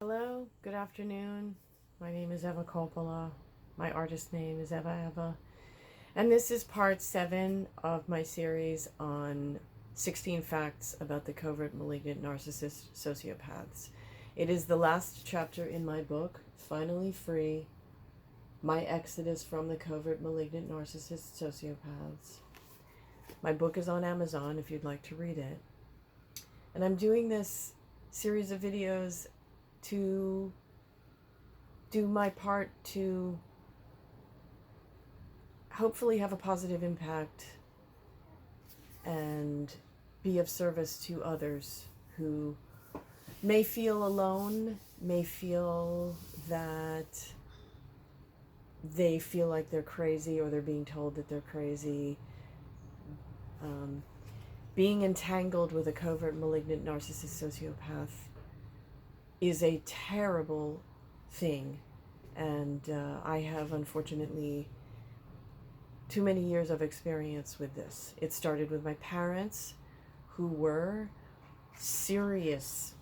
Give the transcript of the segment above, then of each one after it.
Hello, good afternoon. My name is Eva Coppola. My artist name is Eva. And this is part 7 of my series on 16 facts about the covert malignant narcissist sociopaths. It is the last chapter in my book, Finally Free, My Exodus from the Covert Malignant Narcissist Sociopaths. My book is on Amazon if you'd like to read it. And I'm doing this series of videos to do my part to hopefully have a positive impact and be of service to others who may feel alone, may feel that they feel like they're crazy or they're being told that they're crazy. Being entangled with a covert malignant narcissist sociopath is a terrible thing, and I have unfortunately too many years of experience with this. It started with my parents, who were serious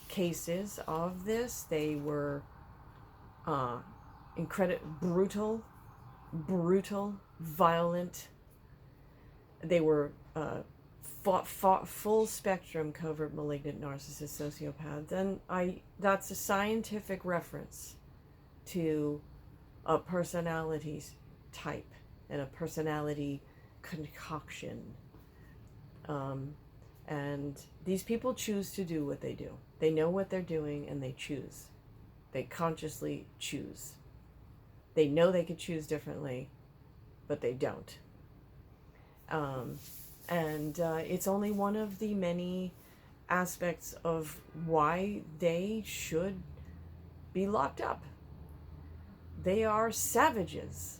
cases of this. They were brutal, violent. They were full spectrum covert malignant narcissist sociopaths, and that's a scientific reference to a personality type and a personality concoction. And these people choose to do what they do. They know what they're doing and they choose. They consciously choose. They know they could choose differently, but they don't. And it's only one of the many aspects of why they should be locked up. They are savages,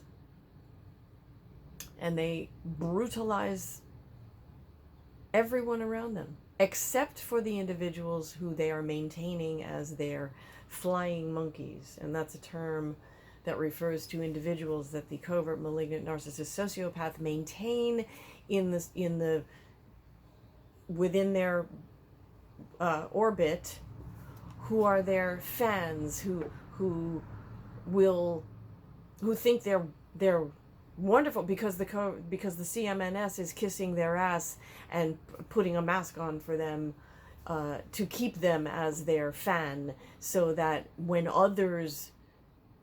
and they brutalize everyone around them, except for the individuals who they are maintaining as their flying monkeys. And that's a term that refers to individuals that the covert malignant narcissist sociopath maintain within their orbit, who are their fans, who think they're wonderful because the CMNS is kissing their ass and putting a mask on for them to keep them as their fan, so that when others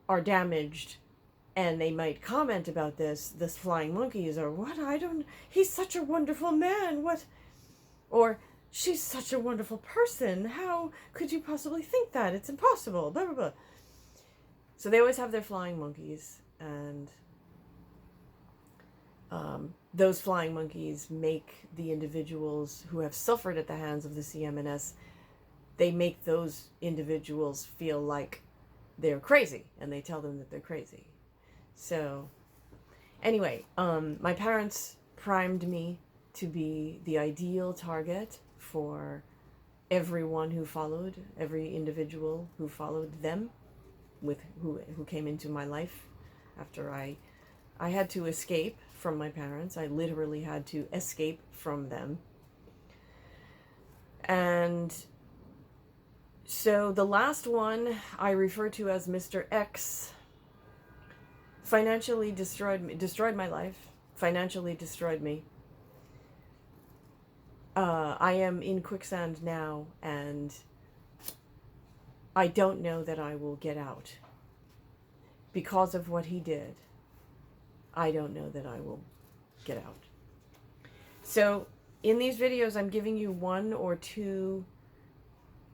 are damaged and they might comment about this flying monkeys, or he's such a wonderful man, or she's such a wonderful person, how could you possibly think that? It's impossible, blah, blah, blah. So they always have their flying monkeys, and those flying monkeys make the individuals who have suffered at the hands of the CMNS, they make those individuals feel like they're crazy, and they tell them that they're crazy. So anyway, my parents primed me to be the ideal target for every individual who followed them, who came into my life after I had to escape from my parents. I literally had to escape from them. And so the last one I refer to as Mr. X financially destroyed my life, financially destroyed me. I am in quicksand now, and I don't know that I will get out. Because of what he did, I don't know that I will get out. So in these videos, I'm giving you 1 or 2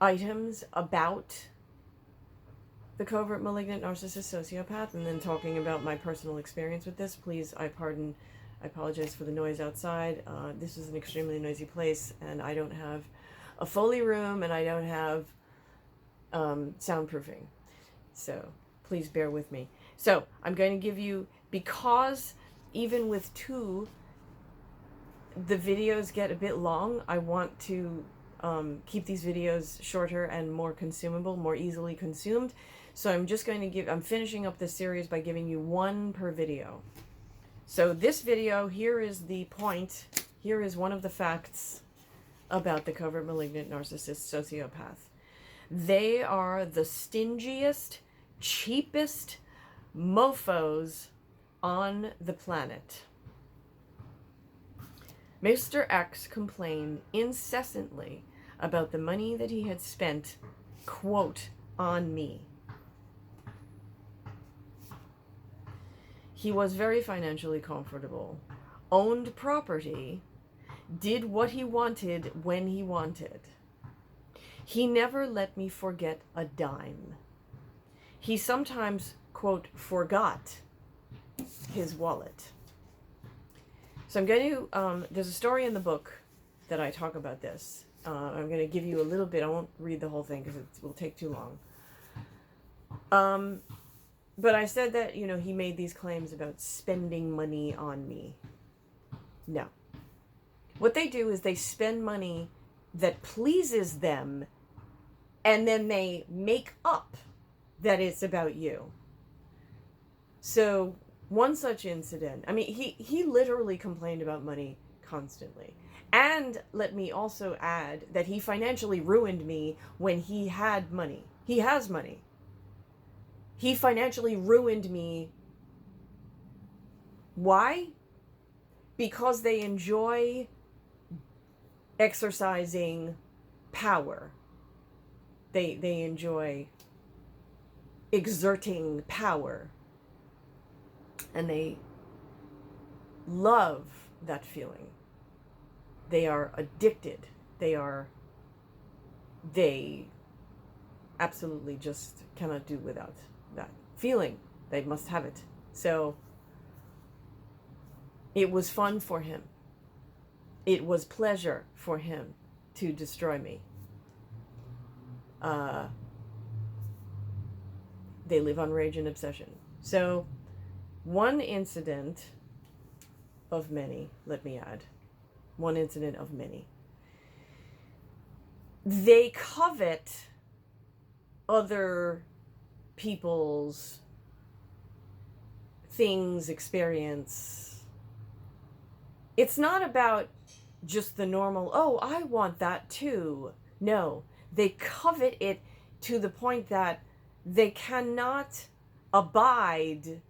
items about the covert malignant narcissist sociopath, and then talking about my personal experience with this. Please, I apologize for the noise outside. This is an extremely noisy place, and I don't have a Foley room, and I don't have soundproofing. So please bear with me. So I'm going to give you, because even with 2, the videos get a bit long, I want to keep these videos shorter and more consumable, more easily consumed. So I'm finishing up this series by giving you 1 per video. So this video, here is the point, here is one of the facts about the covert malignant narcissist sociopath. They are the stingiest, cheapest mofos on the planet. Mr. X complained incessantly about the money that he had spent, quote, on me. He was very financially comfortable, owned property, did what he wanted when he wanted. He never let me forget a dime. He sometimes, quote, forgot his wallet. So I'm going to, there's a story in the book that I talk about this. I'm going to give you a little bit. I won't read the whole thing because it will take too long. But I said that, you know, he made these claims about spending money on me. No. What they do is they spend money that pleases them, and then they make up that it's about you. So one such incident, I mean, he literally complained about money constantly. And let me also add that he financially ruined me when he had money. He has money. He financially ruined me. Why? Because they enjoy exercising power. They enjoy exerting power. And they love that feeling. They are addicted. They absolutely just cannot do without that feeling. They must have it. So it was fun for him. It was pleasure for him to destroy me. They live on rage and obsession. So one incident of many, let me add, one incident of many. They covet other people's things, experience. It's not about just the normal, oh, I want that too. No, they covet it to the point that they cannot abide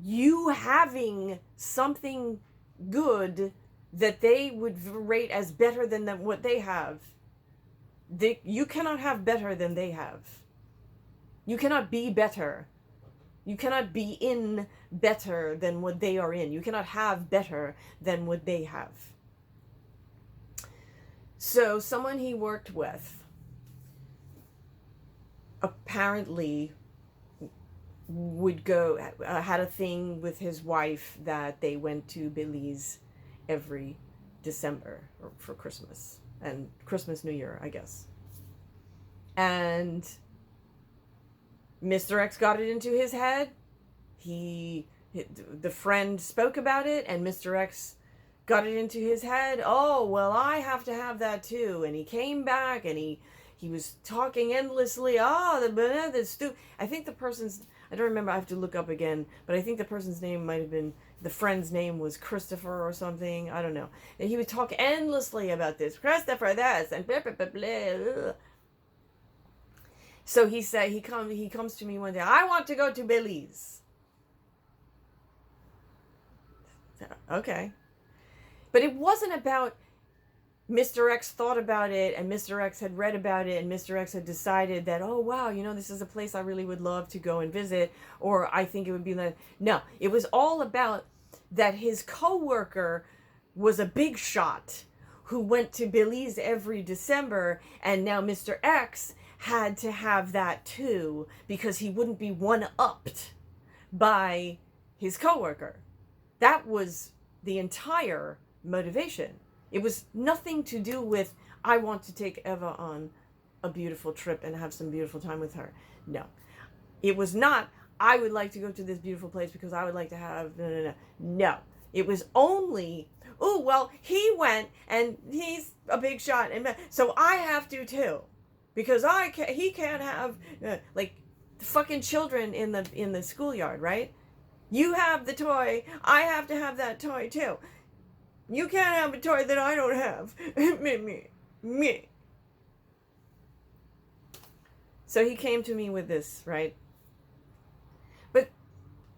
you having something good that they would rate as better than what they have. You cannot have better than they have. You cannot be better. You cannot be in better than what they are in. You cannot have better than what they have. So someone he worked with apparently would go, had a thing with his wife that they went to Belize every December for Christmas and Christmas, New Year, I guess. And Mr. X got it into his head. The friend spoke about it, and Mr. X got it into his head. Oh, well, I have to have that too. And he came back and he was talking endlessly. The stew. I think the person's, I don't remember, I have to look up again, but I think the person's name might have been, the friend's name was Christopher or something. I don't know. And he would talk endlessly about this. Christopher, this, and blah, blah, blah, blah. So he said, he comes to me one day, I want to go to Belize. Okay. But it wasn't about Mr. X thought about it and Mr. X had read about it and Mr. X had decided that, oh, wow, you know, this is a place I really would love to go and visit, or I think it would be like, no, it was all about that his coworker was a big shot who went to Belize every December, and now Mr. X had to have that too because he wouldn't be one-upped by his coworker. That was the entire motivation. It was nothing to do with, I want to take Eva on a beautiful trip and have some beautiful time with her. No. It was not, I would like to go to this beautiful place because I would like to have, no. It was only, oh, well, he went and he's a big shot, and so I have to too. Because he can't have, like, fucking children in the schoolyard, right? You have the toy, I have to have that toy too. You can't have a toy that I don't have. Me. So he came to me with this, right? But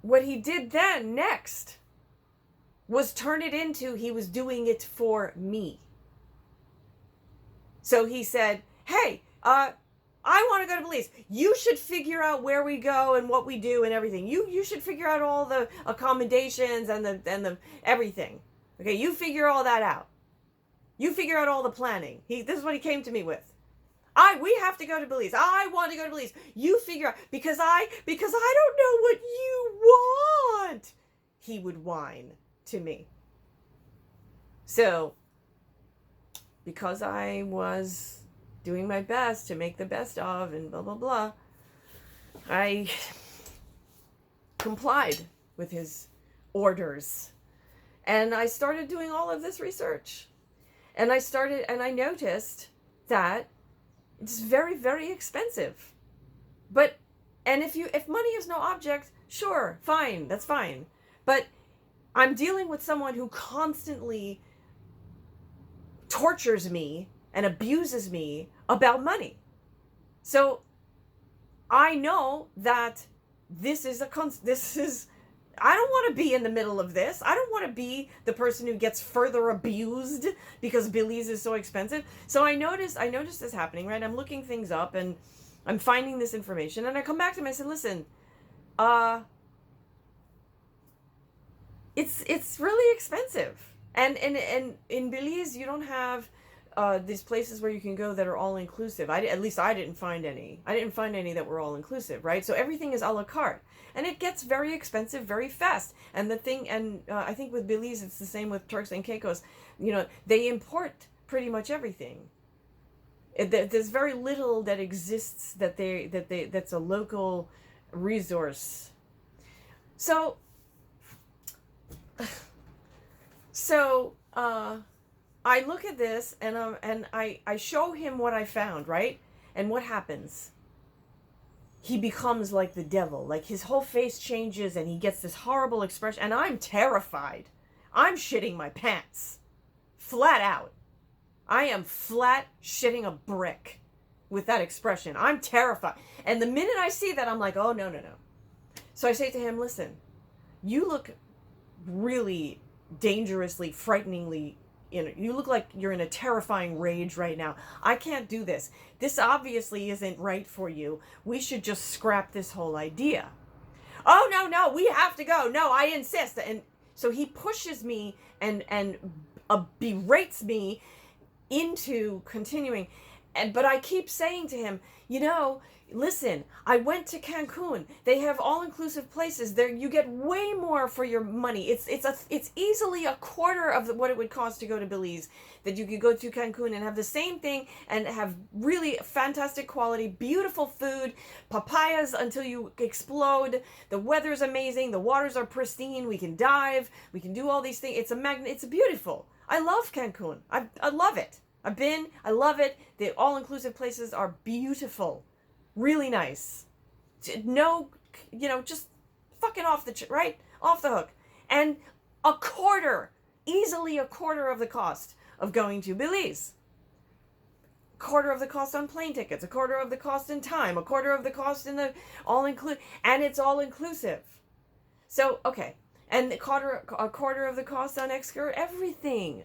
what he did then next was turn it into he was doing it for me. So he said, hey, I want to go to Belize. You should figure out where we go and what we do and everything. You should figure out all the accommodations and the everything. Okay, you figure all that out. You figure out all the planning. This is what he came to me with. We have to go to Belize. I want to go to Belize. You figure out because I don't know what you want. He would whine to me. So, because I was doing my best to make the best of and blah, blah, blah, I complied with his orders. And I started doing all of this research. And I noticed that it's very, very expensive. And if money is no object, sure, fine, that's fine. But I'm dealing with someone who constantly tortures me and abuses me about money. So I know that I don't want to be in the middle of this. I don't want to be the person who gets further abused because Belize is so expensive. So I noticed this happening, right? I'm looking things up and I'm finding this information and I come back to him and I said, listen, it's really expensive. And in Belize, you don't have these places where you can go that are all inclusive. At least I didn't find any. I didn't find any that were all inclusive, right? So everything is a la carte, and it gets very expensive very fast. And I think with Belize, it's the same with Turks and Caicos. You know, they import pretty much everything. There's very little that exists that's a local resource. So I look at this and I show him what I found, right? And what happens? He becomes like the devil. Like his whole face changes and he gets this horrible expression. And I'm terrified. I'm shitting my pants. Flat out. I am flat shitting a brick with that expression. I'm terrified. And the minute I see that, I'm like, oh, no. So I say to him, listen, you look really dangerously, frighteningly, you look like you're in a terrifying rage right now. I can't do this. This obviously isn't right for you. We should just scrap this whole idea. Oh, no, we have to go. No, I insist. And so he pushes me and berates me into continuing. But I keep saying to him, listen, I went to Cancun. They have all-inclusive places. There, you get way more for your money. It's easily a quarter of what it would cost to go to Belize. That you could go to Cancun and have the same thing and have really fantastic quality, beautiful food, papayas until you explode. The weather's amazing. The waters are pristine. We can dive. We can do all these things. It's beautiful. I love Cancun. I love it. I've been. I love it. The all-inclusive places are beautiful. Really nice. No, just fucking off the hook. And easily a quarter of the cost of going to Belize. A quarter of the cost on plane tickets, a quarter of the cost in time, a quarter of the cost in the and it's all inclusive. So, okay. And a quarter of the cost on everything.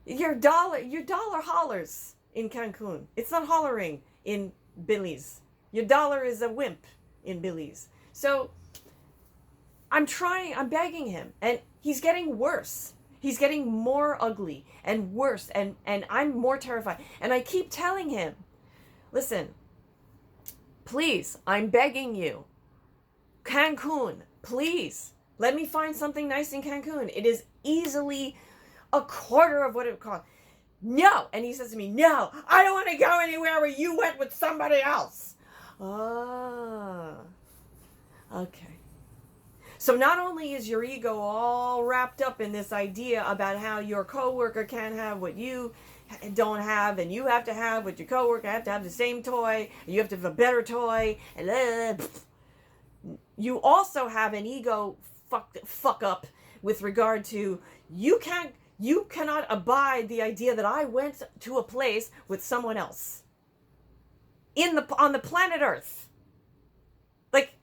Your dollar hollers in Cancun. It's not hollering in Belize. Your dollar is a wimp in Belize. So I'm begging him, and he's getting worse. He's getting more ugly and worse, and I'm more terrified. And I keep telling him, listen, please, I'm begging you. Cancun, please, let me find something nice in Cancun. It is easily a quarter of what it would cost. No. And he says to me, no, I don't want to go anywhere where you went with somebody else. Ah, okay. So not only is your ego all wrapped up in this idea about how your coworker can't have what you don't have, and you have to have what your coworker have to have the same toy, and you have to have a better toy, and you also have an ego fuck up with regard to you cannot abide the idea that I went to a place with someone else. on the planet Earth. Like,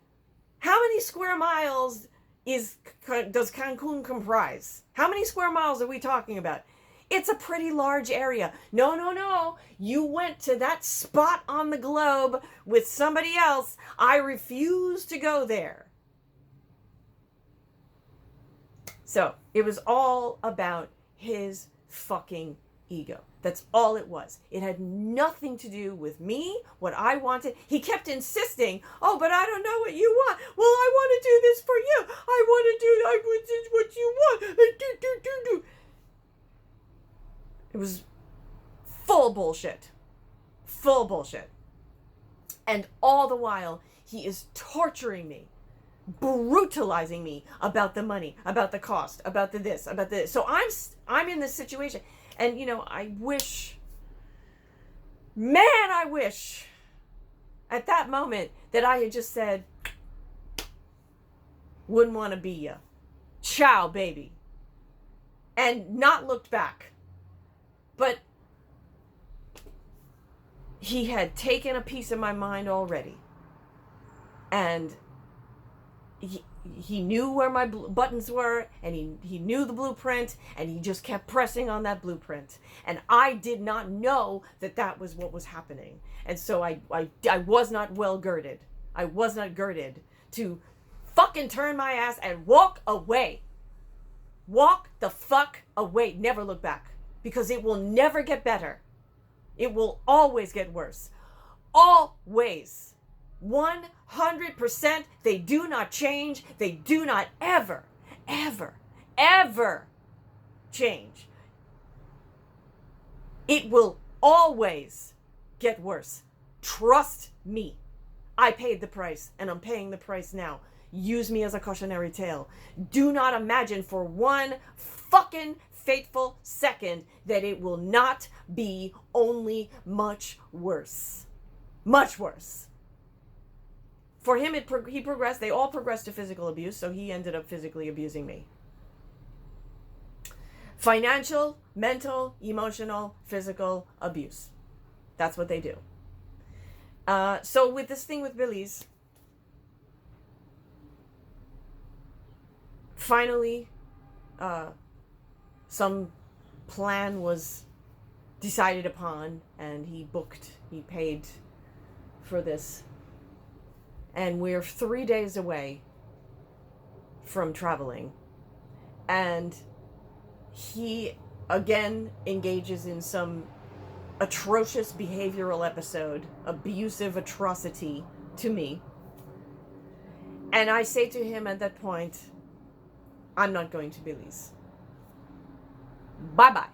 how many square miles does Cancun comprise? How many square miles are we talking about? It's a pretty large area. No. You went to that spot on the globe with somebody else. I refuse to go there. So it was all about his fucking ego. That's all it was. It had nothing to do with me, what I wanted. He kept insisting, oh, but I don't know what you want. Well, I want to do this for you. I want to do what you want. Do. It was full bullshit. Full bullshit. And all the while, he is torturing me, brutalizing me about the money, about the cost, about the this, about the this. So I'm in this situation. And, I wish at that moment that I had just said, wouldn't want to be ya. Ciao, baby. And not looked back. But he had taken a piece of my mind already. And he knew where my buttons were, and he knew the blueprint, and he just kept pressing on that blueprint. And I did not know that was what was happening. And so I was not well girded. I was not girded to fucking turn my ass and walk away. Walk the fuck away. Never look back. Because it will never get better. It will always get worse. Always. 100%. They do not change. They do not ever change. It will always get worse. Trust me. I paid the price, and I'm paying the price now. Use me as a cautionary tale. Do not imagine for one fucking fateful second that it will not be only much worse. Much worse. For him, he progressed. They all progressed to physical abuse, so he ended up physically abusing me. Financial, mental, emotional, physical abuse. That's what they do. So with this thing with Billy's, finally, some plan was decided upon, and he paid for this. And we're 3 days away from traveling. And he again engages in some atrocious behavioral episode, abusive atrocity to me. And I say to him at that point, I'm not going to Billy's. Bye-bye.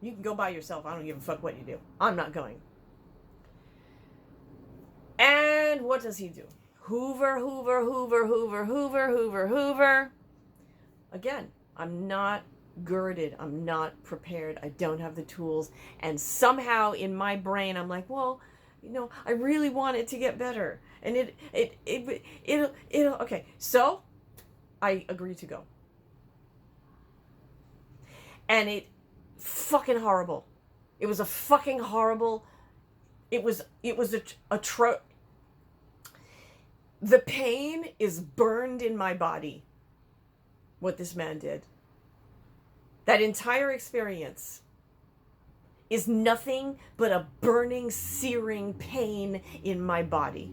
You can go by yourself. I don't give a fuck what you do. I'm not going. And what does he do? Hoover. Again, I'm not girded. I'm not prepared. I don't have the tools. And somehow in my brain, I'm like, well, I really want it to get better. And it'll, okay. So I agree to go. And it fucking horrible. It was a fucking horrible, it was the pain is burned in my body, what this man did. That entire experience is nothing but a burning, searing pain in my body.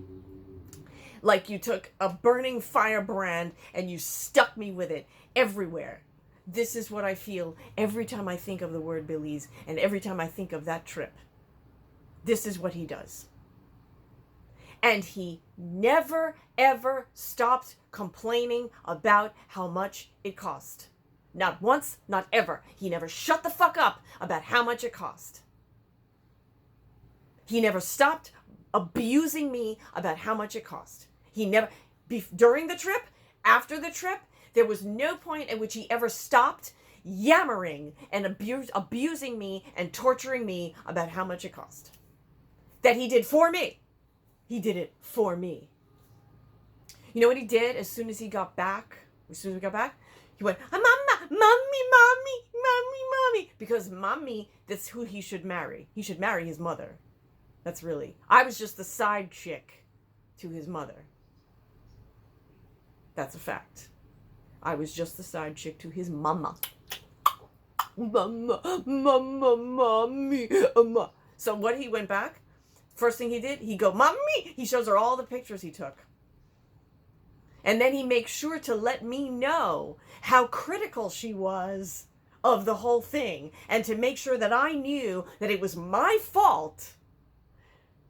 Like you took a burning firebrand and you stuck me with it everywhere. This is what I feel every time I think of the word Belize, and every time I think of that trip. This is what he does. And he never, ever stopped complaining about how much it cost. Not once, not ever. He never shut the fuck up about how much it cost. He never stopped abusing me about how much it cost. He never, during the trip, after the trip, there was no point at which he ever stopped yammering and abusing me and torturing me about how much it cost. That he did for me. He did it for me. You know what he did as soon as we got back? He went, Mama, mommy. Because mommy, that's who he should marry. He should marry his mother. I was just the side chick to his mother. That's a fact. I was just the side chick to his mama. Mama, mama, mommy, mama. So what, he went back, first thing he did, he go, mommy, he shows her all the pictures he took. And then he makes sure to let me know how critical she was of the whole thing, and to make sure that I knew that it was my fault.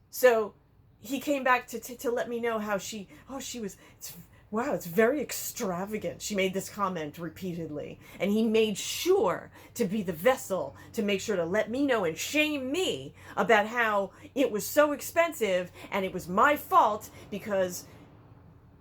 So he came back to let me know how she was, wow, it's very extravagant. She made this comment repeatedly. And he made sure to be the vessel to make sure to let me know and shame me about how it was so expensive and it was my fault because,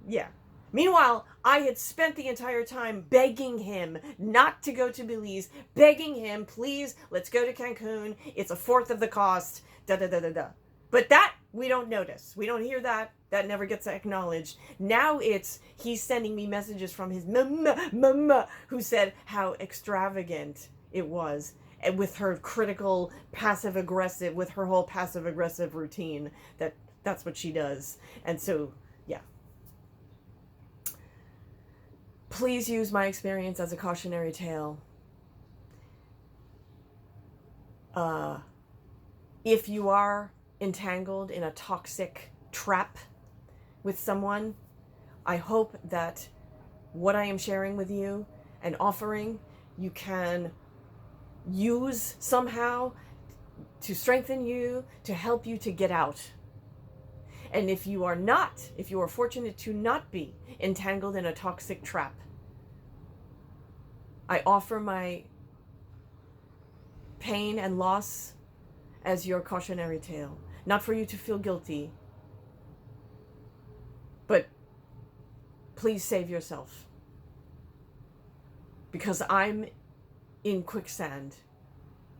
yeah. Meanwhile, I had spent the entire time begging him not to go to Belize, begging him, please, let's go to Cancun. It's a fourth of the cost, da-da-da-da-da. But that, we don't notice. We don't hear that. That never gets acknowledged. Now he's sending me messages from his mama, who said how extravagant it was. And with her critical, passive-aggressive, with her whole passive-aggressive routine, that's what she does. And so, yeah. Please use my experience as a cautionary tale. If you are entangled in a toxic trap with someone, I hope that what I am sharing with you and offering, you can use somehow to strengthen you, to help you to get out. And if you are fortunate to not be entangled in a toxic trap, I offer my pain and loss as your cautionary tale. Not for you to feel guilty, but please save yourself. Because I'm in quicksand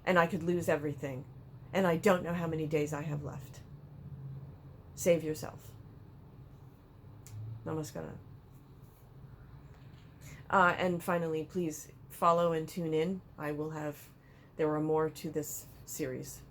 and I could lose everything. And I don't know how many days I have left. Save yourself. Namaskara. And finally, please follow and tune in. There are more to this series.